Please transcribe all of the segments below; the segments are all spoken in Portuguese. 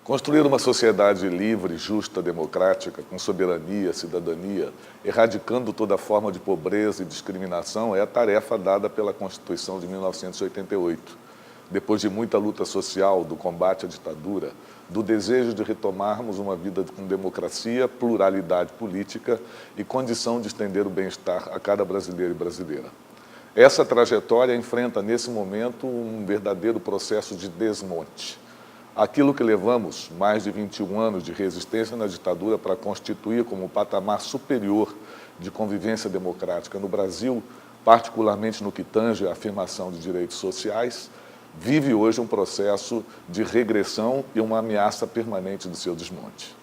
Construir uma sociedade livre, justa, democrática, com soberania, cidadania, erradicando toda forma de pobreza e discriminação é a tarefa dada pela Constituição de 1988. Depois de muita luta social, do combate à ditadura, do desejo de retomarmos uma vida com democracia, pluralidade política e condição de estender o bem-estar a cada brasileiro e brasileira. Essa trajetória enfrenta, nesse momento, um verdadeiro processo de desmonte. Aquilo que levamos mais de 21 anos de resistência na ditadura para constituir como um patamar superior de convivência democrática no Brasil, particularmente no que tange à afirmação de direitos sociais, vive hoje um processo de regressão e uma ameaça permanente do seu desmonte.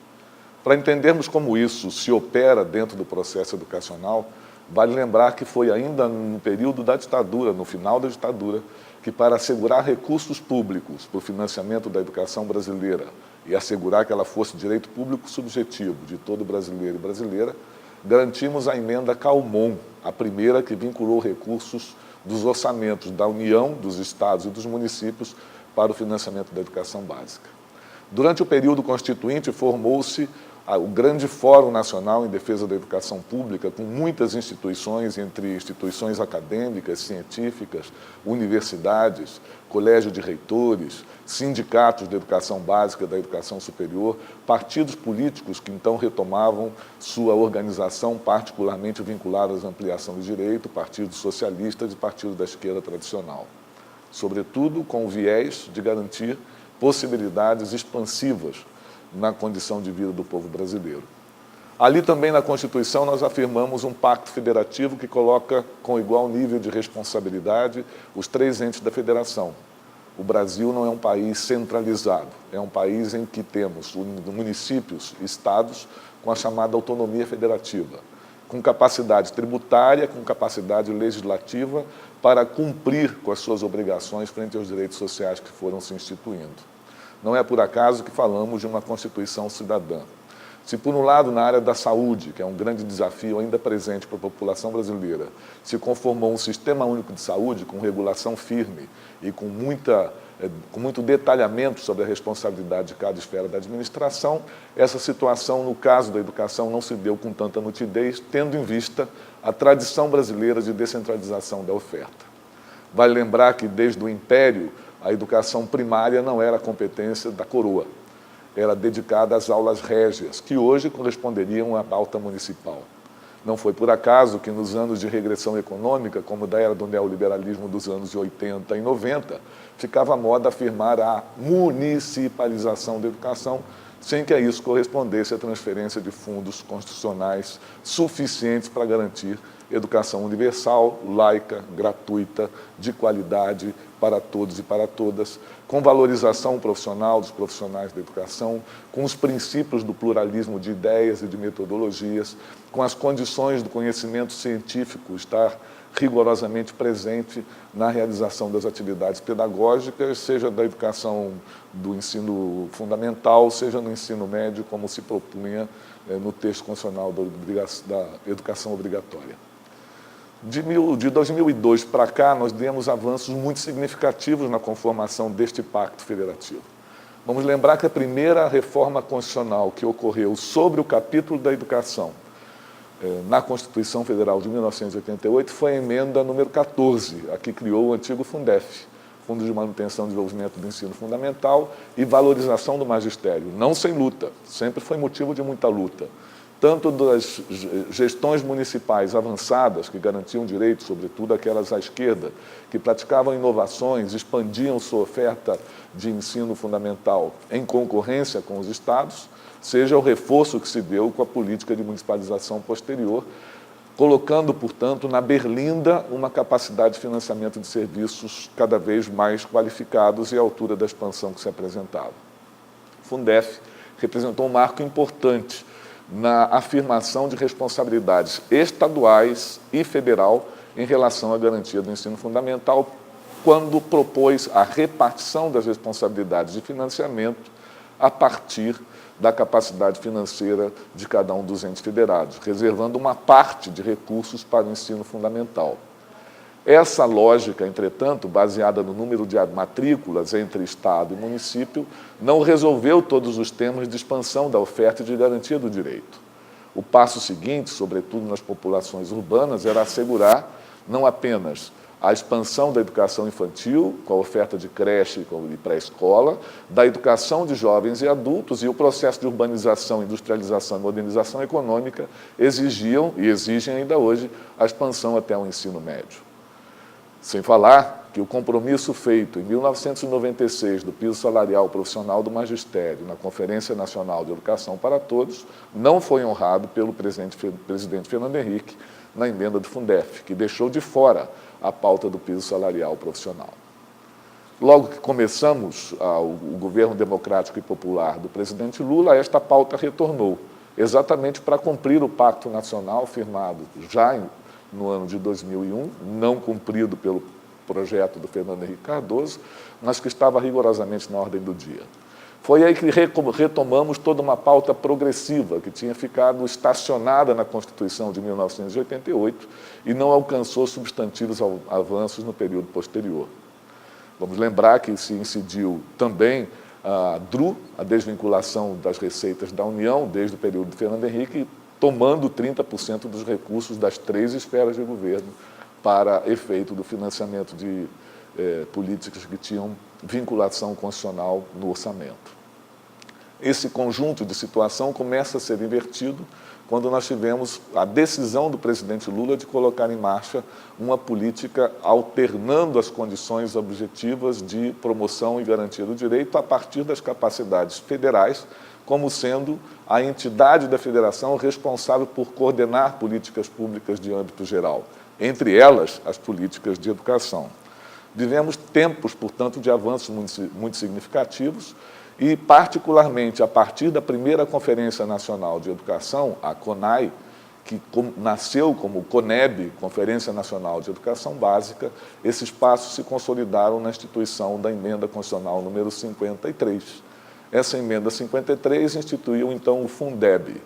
Para entendermos como isso se opera dentro do processo educacional, vale lembrar que foi ainda no período da ditadura, no final da ditadura, que para assegurar recursos públicos para o financiamento da educação brasileira e assegurar que ela fosse direito público subjetivo de todo brasileiro e brasileira, garantimos a emenda Calmon, a primeira que vinculou recursos dos orçamentos da União, dos estados e dos municípios para o financiamento da educação básica. Durante o período constituinte, formou-se o grande Fórum Nacional em Defesa da Educação Pública, com muitas instituições, entre instituições acadêmicas, científicas, universidades, colégio de reitores, sindicatos de educação básica, da educação superior, partidos políticos que então retomavam sua organização particularmente vinculada à ampliação do direito, partidos socialistas e partidos da esquerda tradicional. Sobretudo com o viés de garantir possibilidades expansivas na condição de vida do povo brasileiro. Ali também na Constituição nós afirmamos um pacto federativo que coloca com igual nível de responsabilidade os três entes da federação. O Brasil não é um país centralizado, é um país em que temos municípios, estados, com a chamada autonomia federativa, com capacidade tributária, com capacidade legislativa para cumprir com as suas obrigações frente aos direitos sociais que foram se instituindo. Não é por acaso que falamos de uma Constituição cidadã. Se, por um lado, na área da saúde, que é um grande desafio ainda presente para a população brasileira, se conformou um sistema único de saúde com regulação firme e com muito detalhamento sobre a responsabilidade de cada esfera da administração, essa situação, no caso da educação, não se deu com tanta nitidez, tendo em vista a tradição brasileira de descentralização da oferta. Vale lembrar que, desde o Império, a educação primária não era competência da coroa, era dedicada às aulas régias, que hoje corresponderiam à pauta municipal. Não foi por acaso que nos anos de regressão econômica, como da era do neoliberalismo dos anos 80 e 90, ficava à moda afirmar a municipalização da educação, sem que a isso correspondesse a transferência de fundos constitucionais suficientes para garantir educação universal, laica, gratuita, de qualidade para todos e para todas, com valorização profissional dos profissionais da educação, com os princípios do pluralismo de ideias e de metodologias, com as condições do conhecimento científico estar rigorosamente presente na realização das atividades pedagógicas, seja da educação do ensino fundamental, seja no ensino médio, como se propunha no texto constitucional da educação obrigatória. De 2002 para cá, nós demos avanços muito significativos na conformação deste pacto federativo. Vamos lembrar que a primeira reforma constitucional que ocorreu sobre o capítulo da educação na Constituição Federal de 1988 foi a emenda número 14, a que criou o antigo Fundef, Fundo de Manutenção e Desenvolvimento do Ensino Fundamental e Valorização do Magistério. Não sem luta, sempre foi motivo de muita luta. Tanto das gestões municipais avançadas, que garantiam direitos, sobretudo aquelas à esquerda, que praticavam inovações, expandiam sua oferta de ensino fundamental em concorrência com os estados, seja o reforço que se deu com a política de municipalização posterior, colocando, portanto, na berlinda uma capacidade de financiamento de serviços cada vez mais qualificados e à altura da expansão que se apresentava. O Fundef representou um marco importante na afirmação de responsabilidades estaduais e federal em relação à garantia do ensino fundamental, quando propôs a repartição das responsabilidades de financiamento a partir da capacidade financeira de cada um dos entes federados, reservando uma parte de recursos para o ensino fundamental. Essa lógica, entretanto, baseada no número de matrículas entre Estado e município, não resolveu todos os temas de expansão da oferta e de garantia do direito. O passo seguinte, sobretudo nas populações urbanas, era assegurar não apenas a expansão da educação infantil, com a oferta de creche e pré-escola, da educação de jovens e adultos, e o processo de urbanização, industrialização e modernização econômica exigiam, e exigem ainda hoje, a expansão até o ensino médio. Sem falar que o compromisso feito em 1996 do piso salarial profissional do magistério na Conferência Nacional de Educação para Todos não foi honrado pelo presidente Fernando Henrique na emenda do Fundef, que deixou de fora a pauta do piso salarial profissional. Logo que começamos o governo democrático e popular do presidente Lula, esta pauta retornou, exatamente para cumprir o Pacto Nacional firmado já no ano de 2001, não cumprido pelo projeto do Fernando Henrique Cardoso, mas que estava rigorosamente na ordem do dia. Foi aí que retomamos toda uma pauta progressiva que tinha ficado estacionada na Constituição de 1988 e não alcançou substantivos avanços no período posterior. Vamos lembrar que se incidiu também a DRU, a desvinculação das receitas da União, desde o período de Fernando Henrique, tomando 30% dos recursos das 3 esferas de governo para efeito do financiamento de políticas que tinham vinculação constitucional no orçamento. Esse conjunto de situação começa a ser invertido quando nós tivemos a decisão do presidente Lula de colocar em marcha uma política alternando as condições objetivas de promoção e garantia do direito a partir das capacidades federais, como sendo a entidade da federação responsável por coordenar políticas públicas de âmbito geral, entre elas as políticas de educação. Vivemos tempos, portanto, de avanços muito significativos e, particularmente, a partir da primeira Conferência Nacional de Educação, a CONAE, que nasceu como CONEB, Conferência Nacional de Educação Básica, esses passos se consolidaram na instituição da Emenda Constitucional número 53. Essa Emenda 53 instituiu, então, o Fundeb.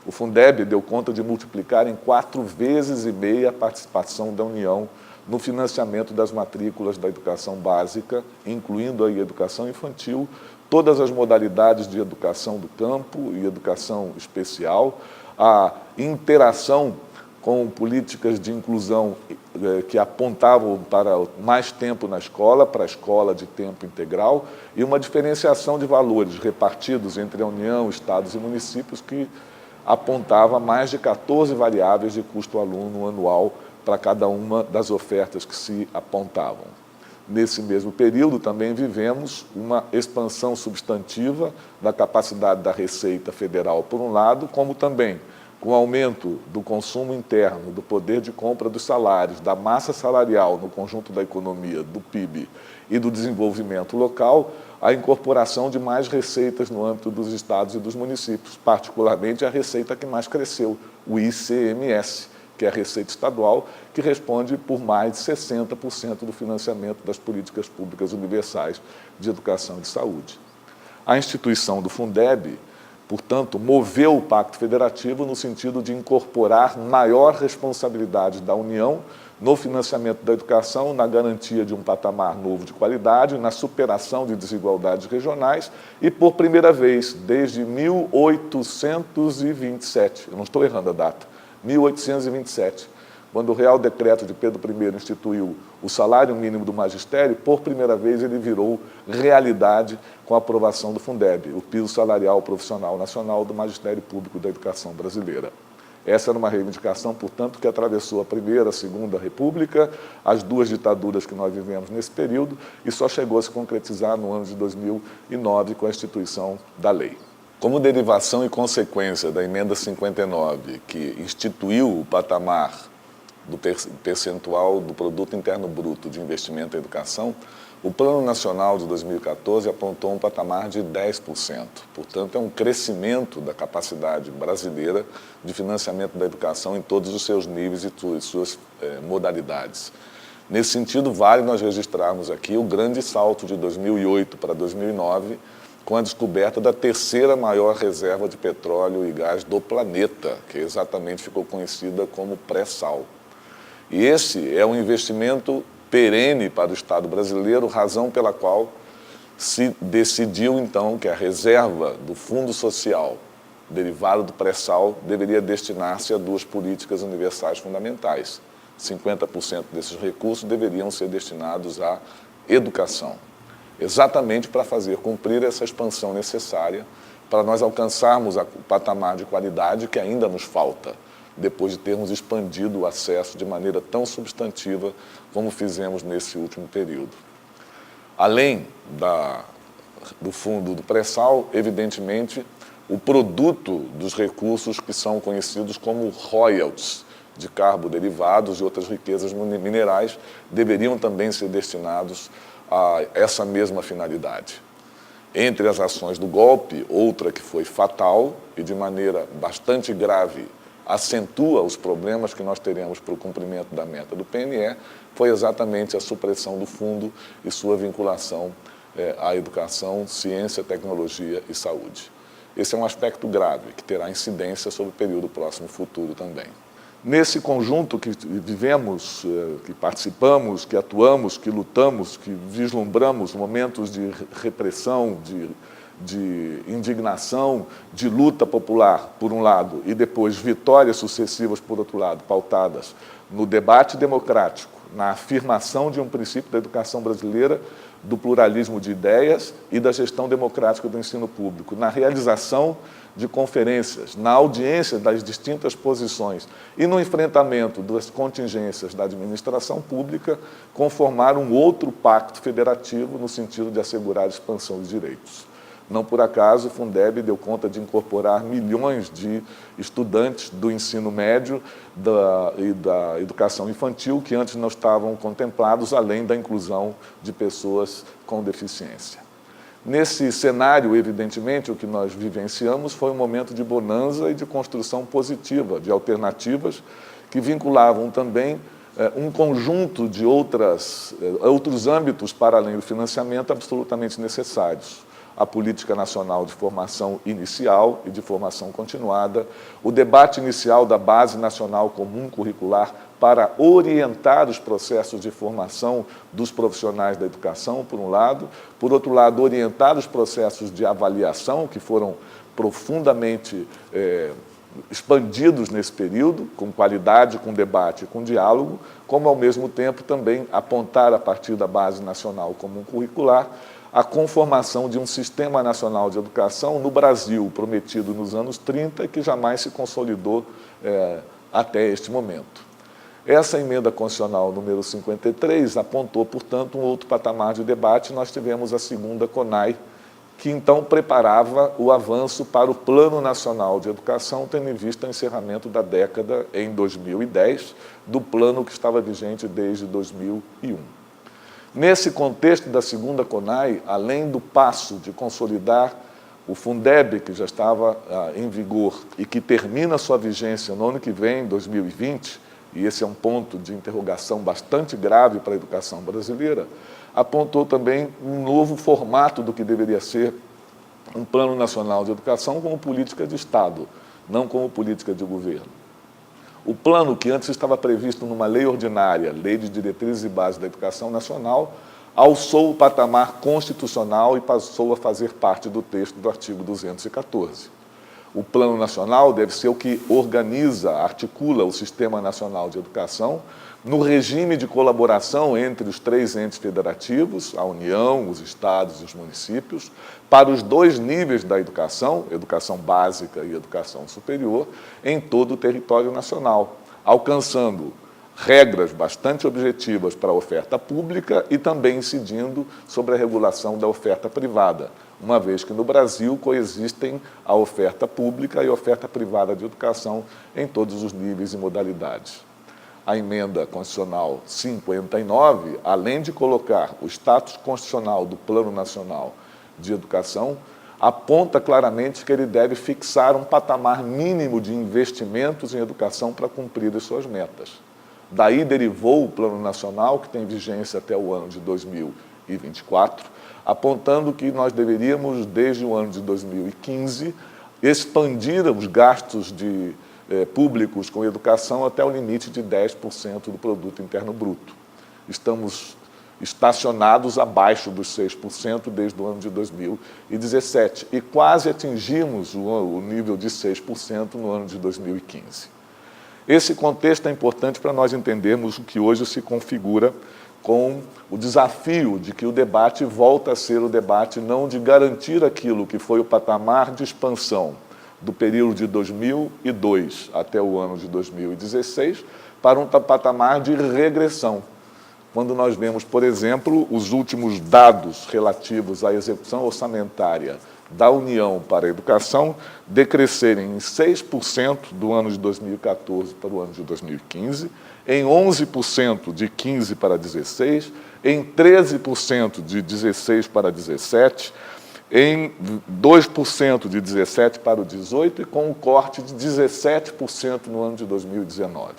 O Fundeb deu conta de multiplicar em 4,5 vezes a participação da União no financiamento das matrículas da educação básica, incluindo a educação infantil, todas as modalidades de educação do campo e educação especial, a interação com políticas de inclusão que apontavam para mais tempo na escola, para a escola de tempo integral, e uma diferenciação de valores repartidos entre a União, estados e municípios que apontava mais de 14 variáveis de custo aluno anual para cada uma das ofertas que se apontavam. Nesse mesmo período, também vivemos uma expansão substantiva da capacidade da Receita Federal, por um lado, como também com o aumento do consumo interno, do poder de compra dos salários, da massa salarial no conjunto da economia, do PIB e do desenvolvimento local, a incorporação de mais receitas no âmbito dos estados e dos municípios, particularmente a receita que mais cresceu, o ICMS, que é a Receita Estadual, que responde por mais de 60% do financiamento das políticas públicas universais de educação e de saúde. A instituição do Fundeb, portanto, moveu o Pacto Federativo no sentido de incorporar maior responsabilidade da União no financiamento da educação, na garantia de um patamar novo de qualidade, na superação de desigualdades regionais e, por primeira vez, desde 1827, eu não estou errando a data, 1827, quando o Real Decreto de Pedro I instituiu o salário mínimo do magistério, por primeira vez ele virou realidade com a aprovação do Fundeb, o piso salarial profissional nacional do Magistério Público da Educação Brasileira. Essa era uma reivindicação, portanto, que atravessou a Primeira, a Segunda República, as 2 ditaduras que nós vivemos nesse período e só chegou a se concretizar no ano de 2009 com a instituição da lei. Como derivação e consequência da Emenda 59, que instituiu o patamar do percentual do Produto Interno Bruto de investimento em educação, o Plano Nacional de 2014 apontou um patamar de 10%. Portanto, é um crescimento da capacidade brasileira de financiamento da educação em todos os seus níveis e suas modalidades. Nesse sentido, vale nós registrarmos aqui o grande salto de 2008 para 2009, com a descoberta da 3ª maior reserva de petróleo e gás do planeta, que exatamente ficou conhecida como pré-sal. E esse é um investimento perene para o Estado brasileiro, razão pela qual se decidiu, então, que a reserva do Fundo Social derivado do pré-sal deveria destinar-se a duas políticas universais fundamentais. 50% desses recursos deveriam ser destinados à educação, exatamente para fazer cumprir essa expansão necessária para nós alcançarmos o patamar de qualidade que ainda nos falta, depois de termos expandido o acesso de maneira tão substantiva como fizemos nesse último período. Além do fundo do pré-sal, evidentemente, o produto dos recursos que são conhecidos como royalties de carboderivados e outras riquezas minerais deveriam também ser destinados a essa mesma finalidade. Entre as ações do golpe, outra que foi fatal e de maneira bastante grave acentua os problemas que nós teremos para o cumprimento da meta do PNE, foi exatamente a supressão do fundo e sua vinculação à educação, ciência, tecnologia e saúde. Esse é um aspecto grave, que terá incidência sobre o período próximo futuro também. Nesse conjunto que vivemos, que participamos, que atuamos, que lutamos, que vislumbramos momentos de repressão, de indignação, de luta popular, por um lado, e depois vitórias sucessivas, por outro lado, pautadas no debate democrático, na afirmação de um princípio da educação brasileira, do pluralismo de ideias e da gestão democrática do ensino público, na realização de conferências, na audiência das distintas posições e no enfrentamento das contingências da administração pública, conformar um outro pacto federativo no sentido de assegurar a expansão de direitos. Não por acaso, o Fundeb deu conta de incorporar milhões de estudantes do ensino médio e da educação infantil que antes não estavam contemplados, além da inclusão de pessoas com deficiência. Nesse cenário, evidentemente, o que nós vivenciamos foi um momento de bonança e de construção positiva, de alternativas que vinculavam também um conjunto de outros âmbitos para além do financiamento absolutamente necessários. A Política Nacional de Formação Inicial e de Formação Continuada, o debate inicial da Base Nacional Comum Curricular para orientar os processos de formação dos profissionais da educação, por um lado, por outro lado, orientar os processos de avaliação, que foram profundamente expandidos nesse período, com qualidade, com debate, com diálogo, como, ao mesmo tempo, também apontar, a partir da Base Nacional Comum Curricular, a conformação de um Sistema Nacional de Educação no Brasil, prometido nos anos 30 e que jamais se consolidou até este momento. Essa emenda constitucional número 53 apontou, portanto, um outro patamar de debate. Nós tivemos a segunda CONAI, que então preparava o avanço para o Plano Nacional de Educação, tendo em vista o encerramento da década em 2010, do plano que estava vigente desde 2001. Nesse contexto da segunda CONAI, além do passo de consolidar o Fundeb, que já estava em vigor e que termina sua vigência no ano que vem, 2020, e esse é um ponto de interrogação bastante grave para a educação brasileira, apontou também um novo formato do que deveria ser um Plano Nacional de Educação como política de Estado, não como política de governo. O plano, que antes estava previsto numa lei ordinária, Lei de Diretrizes e Bases da Educação Nacional, alçou o patamar constitucional e passou a fazer parte do texto do artigo 214. O Plano Nacional deve ser o que organiza, articula o Sistema Nacional de Educação no regime de colaboração entre os três entes federativos, a União, os estados e os municípios, para os dois níveis da educação, educação básica e educação superior, em todo o território nacional, alcançando regras bastante objetivas para a oferta pública e também incidindo sobre a regulação da oferta privada, uma vez que no Brasil coexistem a oferta pública e a oferta privada de educação em todos os níveis e modalidades. A emenda constitucional 59, além de colocar o status constitucional do Plano Nacional de Educação, aponta claramente que ele deve fixar um patamar mínimo de investimentos em educação para cumprir as suas metas. Daí derivou o Plano Nacional, que tem vigência até o ano de 2024, apontando que nós deveríamos, desde o ano de 2015, expandir os gastos de públicos com educação até o limite de 10% do produto interno bruto. Estamos estacionados abaixo dos 6% desde o ano de 2017 e quase atingimos o nível de 6% no ano de 2015. Esse contexto é importante para nós entendermos o que hoje se configura com o desafio de que o debate volta a ser o debate não de garantir aquilo que foi o patamar de expansão do período de 2002 até o ano de 2016 para um patamar de regressão. Quando nós vemos, por exemplo, os últimos dados relativos à execução orçamentária da União para a educação decrescerem em 6% do ano de 2014 para o ano de 2015, em 11% de 15 para 16, em 13% de 16 para 17, em 2% de 17 para o 18 e com um corte de 17% no ano de 2019.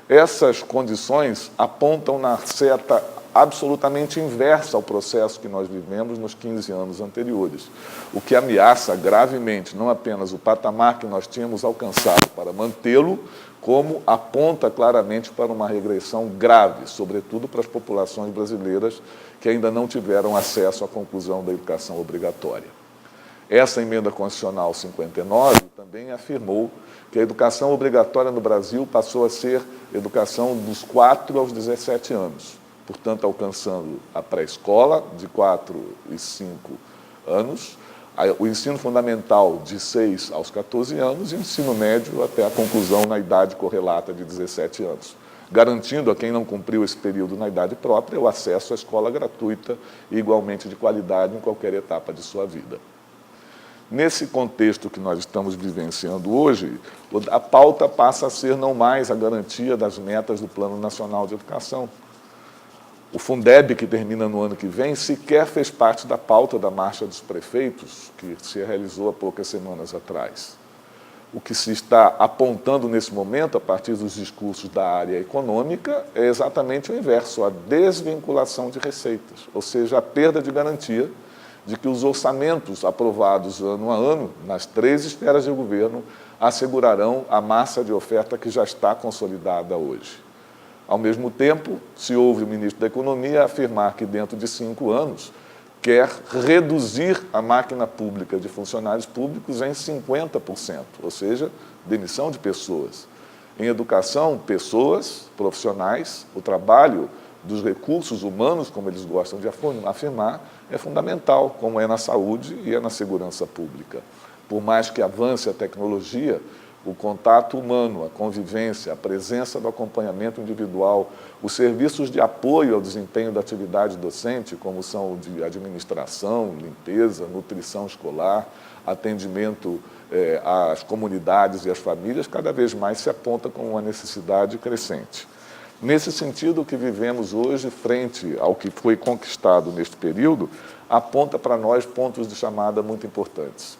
Essas condições apontam na seta absolutamente inversa ao processo que nós vivemos nos 15 anos anteriores, o que ameaça gravemente não apenas o patamar que nós tínhamos alcançado para mantê-lo, como aponta claramente para uma regressão grave, sobretudo para as populações brasileiras que ainda não tiveram acesso à conclusão da educação obrigatória. Essa emenda constitucional 59 também afirmou que a educação obrigatória no Brasil passou a ser educação dos 4 aos 17 anos, portanto, alcançando a pré-escola de 4 e 5 anos, o ensino fundamental de 6 aos 14 anos e o ensino médio até a conclusão na idade correlata de 17 anos, garantindo a quem não cumpriu esse período na idade própria o acesso à escola gratuita e igualmente de qualidade em qualquer etapa de sua vida. Nesse contexto que nós estamos vivenciando hoje, a pauta passa a ser não mais a garantia das metas do Plano Nacional de Educação. O Fundeb, que termina no ano que vem, sequer fez parte da pauta da Marcha dos Prefeitos, que se realizou há poucas semanas atrás. O que se está apontando nesse momento, a partir dos discursos da área econômica, é exatamente o inverso, a desvinculação de receitas, ou seja, a perda de garantia de que os orçamentos aprovados ano a ano, nas 3 esferas de governo, assegurarão a massa de oferta que já está consolidada hoje. Ao mesmo tempo, se ouve o ministro da Economia afirmar que dentro de 5 anos quer reduzir a máquina pública de funcionários públicos em 50%, ou seja, demissão de pessoas. Em educação, pessoas, profissionais, o trabalho dos recursos humanos, como eles gostam de afirmar, é fundamental, como é na saúde e é na segurança pública. Por mais que avance a tecnologia, o contato humano, a convivência, a presença do acompanhamento individual, os serviços de apoio ao desempenho da atividade docente, como são o de administração, limpeza, nutrição escolar, atendimento às comunidades e às famílias, cada vez mais se aponta como uma necessidade crescente. Nesse sentido, o que vivemos hoje, frente ao que foi conquistado neste período, aponta para nós pontos de chamada muito importantes.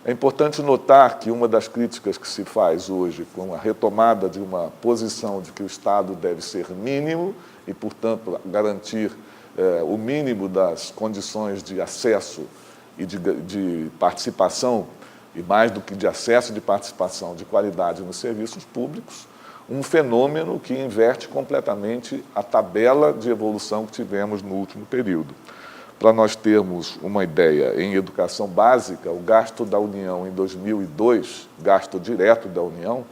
É importante notar que uma das críticas que se faz hoje com a retomada de uma posição de que o Estado deve ser mínimo e, portanto, garantir o mínimo das condições de acesso e de participação, e mais do que de acesso, de participação, de qualidade nos serviços públicos, um fenômeno que inverte completamente a tabela de evolução que tivemos no último período. Para nós termos uma ideia, em educação básica, o gasto da União em 2002, gasto direto da União,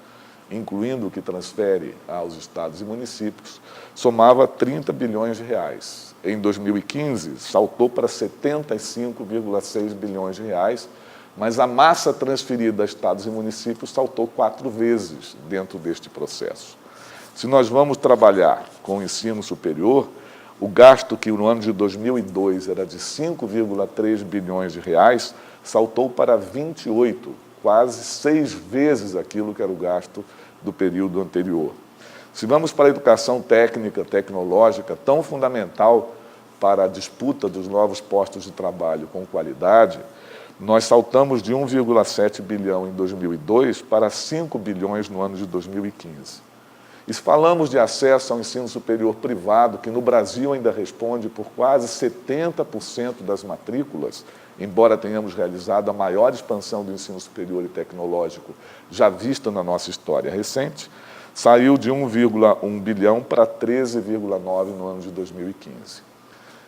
incluindo o que transfere aos estados e municípios, somava 30 bilhões de reais. Em 2015, saltou para 75,6 bilhões de reais, mas a massa transferida a estados e municípios saltou 4 vezes dentro deste processo. Se nós vamos trabalhar com o ensino superior, o gasto que no ano de 2002 era de 5,3 bilhões de reais, saltou para 28, quase 6 vezes aquilo que era o gasto do período anterior. Se vamos para a educação técnica, tecnológica, tão fundamental para a disputa dos novos postos de trabalho com qualidade, nós saltamos de 1,7 bilhão em 2002 para 5 bilhões no ano de 2015. E se falamos de acesso ao ensino superior privado, que no Brasil ainda responde por quase 70% das matrículas, embora tenhamos realizado a maior expansão do ensino superior e tecnológico já vista na nossa história recente, saiu de 1,1 bilhão para 13,9 no ano de 2015.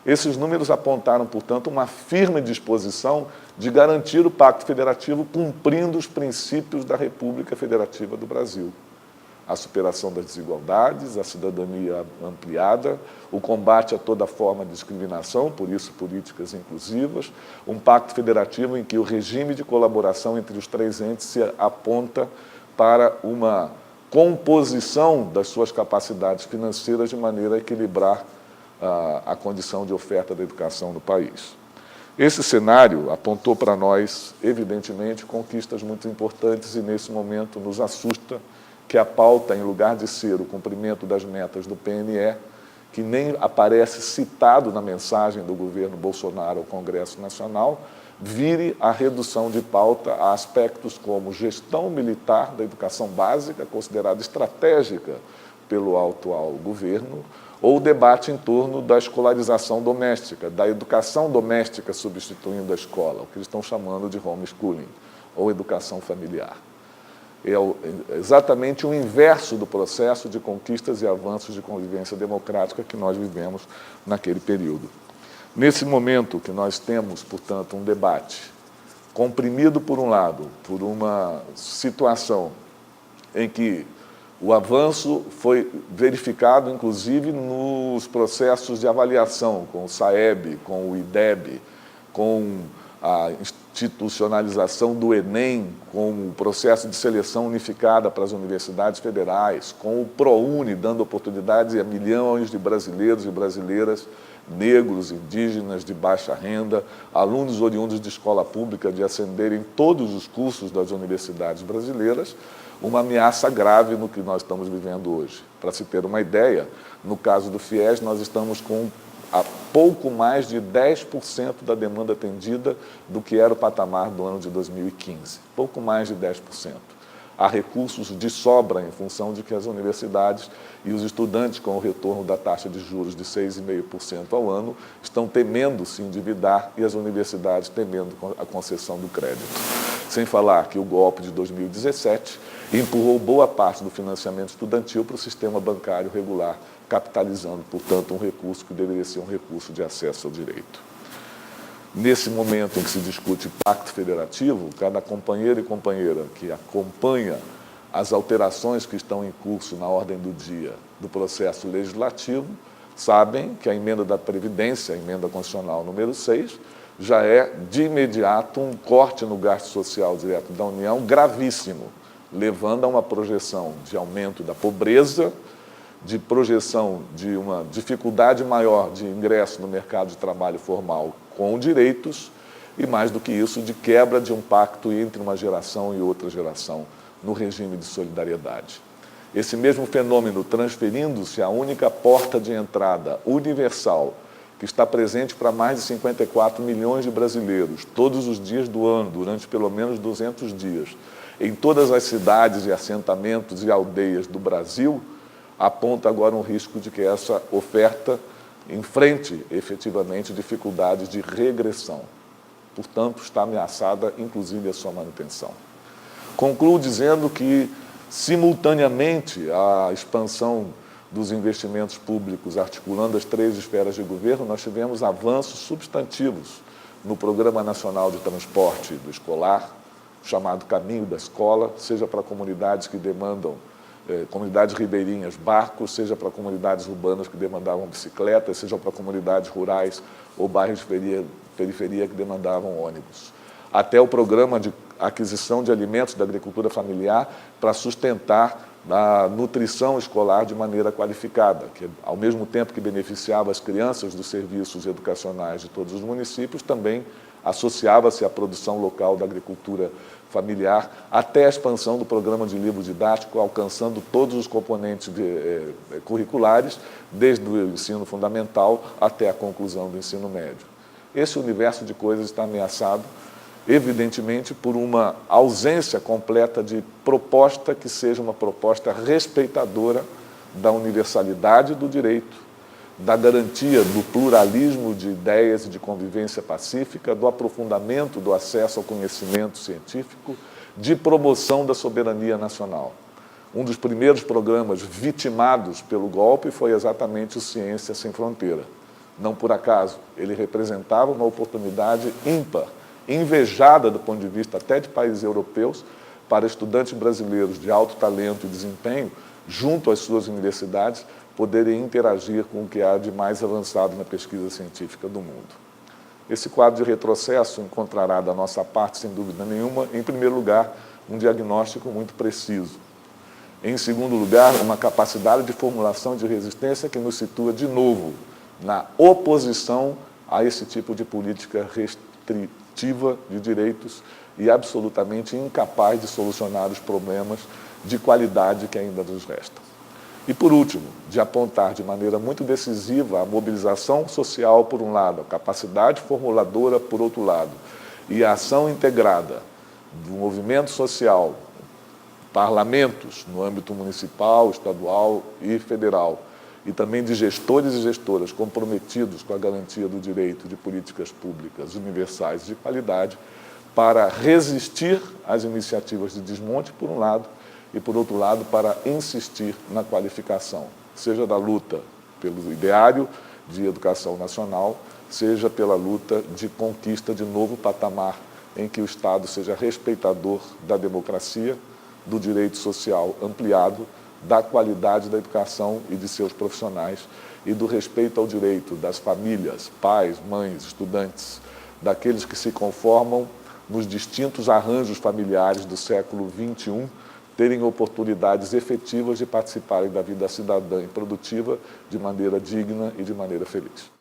Esses números apontaram, portanto, uma firme disposição de garantir o Pacto Federativo cumprindo os princípios da República Federativa do Brasil. A superação das desigualdades, a cidadania ampliada, o combate a toda forma de discriminação, por isso políticas inclusivas, um pacto federativo em que o regime de colaboração entre os três entes se aponta para uma composição das suas capacidades financeiras de maneira a equilibrar a condição de oferta da educação no país. Esse cenário apontou para nós, evidentemente, conquistas muito importantes e, nesse momento, nos assusta que a pauta, em lugar de ser o cumprimento das metas do PNE, que nem aparece citado na mensagem do governo Bolsonaro ao Congresso Nacional, vire a redução de pauta a aspectos como gestão militar da educação básica, considerada estratégica pelo atual governo, ou debate em torno da escolarização doméstica, da educação doméstica substituindo a escola, o que eles estão chamando de homeschooling, ou educação familiar. É exatamente o inverso do processo de conquistas e avanços de convivência democrática que nós vivemos naquele período. Nesse momento que nós temos, portanto, um debate comprimido, por um lado, por uma situação em que o avanço foi verificado, inclusive, nos processos de avaliação, com o SAEB, com o IDEB, com a institucionalização do Enem, com o processo de seleção unificada para as universidades federais, com o ProUni dando oportunidades a milhões de brasileiros e brasileiras, negros, indígenas, de baixa renda, alunos oriundos de escola pública de ascenderem todos os cursos das universidades brasileiras, uma ameaça grave no que nós estamos vivendo hoje. Para se ter uma ideia, no caso do FIES, nós estamos com a pouco mais de 10% da demanda atendida do que era o patamar do ano de 2015. Pouco mais de 10%. Há recursos de sobra em função de que as universidades e os estudantes, com o retorno da taxa de juros de 6,5% ao ano, estão temendo se endividar e as universidades temendo a concessão do crédito. Sem falar que o golpe de 2017 empurrou boa parte do financiamento estudantil para o sistema bancário regular, capitalizando, portanto, um recurso que deveria ser um recurso de acesso ao direito. Nesse momento em que se discute pacto federativo, cada companheiro e companheira que acompanha as alterações que estão em curso na ordem do dia do processo legislativo, sabem que a emenda da Previdência, a emenda constitucional número 6, já é, de imediato, um corte no gasto social direto da União gravíssimo, levando a uma projeção de aumento da pobreza, de projeção de uma dificuldade maior de ingresso no mercado de trabalho formal com direitos e, mais do que isso, de quebra de um pacto entre uma geração e outra geração no regime de solidariedade. Esse mesmo fenômeno transferindo-se à única porta de entrada universal que está presente para mais de 54 milhões de brasileiros todos os dias do ano, durante pelo menos 200 dias, em todas as cidades e assentamentos e aldeias do Brasil, aponta agora um risco de que essa oferta enfrente efetivamente dificuldades de regressão. Portanto, está ameaçada, inclusive, a sua manutenção. Concluo dizendo que, simultaneamente à expansão dos investimentos públicos articulando as três esferas de governo, nós tivemos avanços substantivos no Programa Nacional de Transporte do Escolar, chamado Caminho da Escola, seja para comunidades que demandam comunidades ribeirinhas, barcos, seja para comunidades urbanas que demandavam bicicletas, seja para comunidades rurais ou bairros de periferia que demandavam ônibus. Até o programa de aquisição de alimentos da agricultura familiar para sustentar a nutrição escolar de maneira qualificada, que, ao mesmo tempo que beneficiava as crianças dos serviços educacionais de todos os municípios, também associava-se à produção local da agricultura familiar, até a expansão do programa de livro didático, alcançando todos os componentes curriculares, desde o ensino fundamental até a conclusão do ensino médio. Esse universo de coisas está ameaçado, evidentemente, por uma ausência completa de proposta que seja uma proposta respeitadora da universalidade do direito, da garantia do pluralismo de ideias e de convivência pacífica, do aprofundamento do acesso ao conhecimento científico, de promoção da soberania nacional. Um dos primeiros programas vitimados pelo golpe foi exatamente o Ciência Sem Fronteira. Não por acaso, ele representava uma oportunidade ímpar, invejada do ponto de vista até de países europeus, para estudantes brasileiros de alto talento e desempenho, junto às suas universidades, poderem interagir com o que há de mais avançado na pesquisa científica do mundo. Esse quadro de retrocesso encontrará da nossa parte, sem dúvida nenhuma, em primeiro lugar, um diagnóstico muito preciso. Em segundo lugar, uma capacidade de formulação de resistência que nos situa de novo na oposição a esse tipo de política restritiva de direitos e absolutamente incapaz de solucionar os problemas de qualidade que ainda nos restam. E, por último, de apontar de maneira muito decisiva a mobilização social, por um lado, a capacidade formuladora, por outro lado, e a ação integrada do movimento social, parlamentos no âmbito municipal, estadual e federal, e também de gestores e gestoras comprometidos com a garantia do direito de políticas públicas universais de qualidade, para resistir às iniciativas de desmonte, por um lado, e, por outro lado, para insistir na qualificação, seja da luta pelo ideário de educação nacional, seja pela luta de conquista de novo patamar em que o Estado seja respeitador da democracia, do direito social ampliado, da qualidade da educação e de seus profissionais e do respeito ao direito das famílias, pais, mães, estudantes, daqueles que se conformam nos distintos arranjos familiares do século XXI, terem oportunidades efetivas de participarem da vida cidadã e produtiva de maneira digna e de maneira feliz.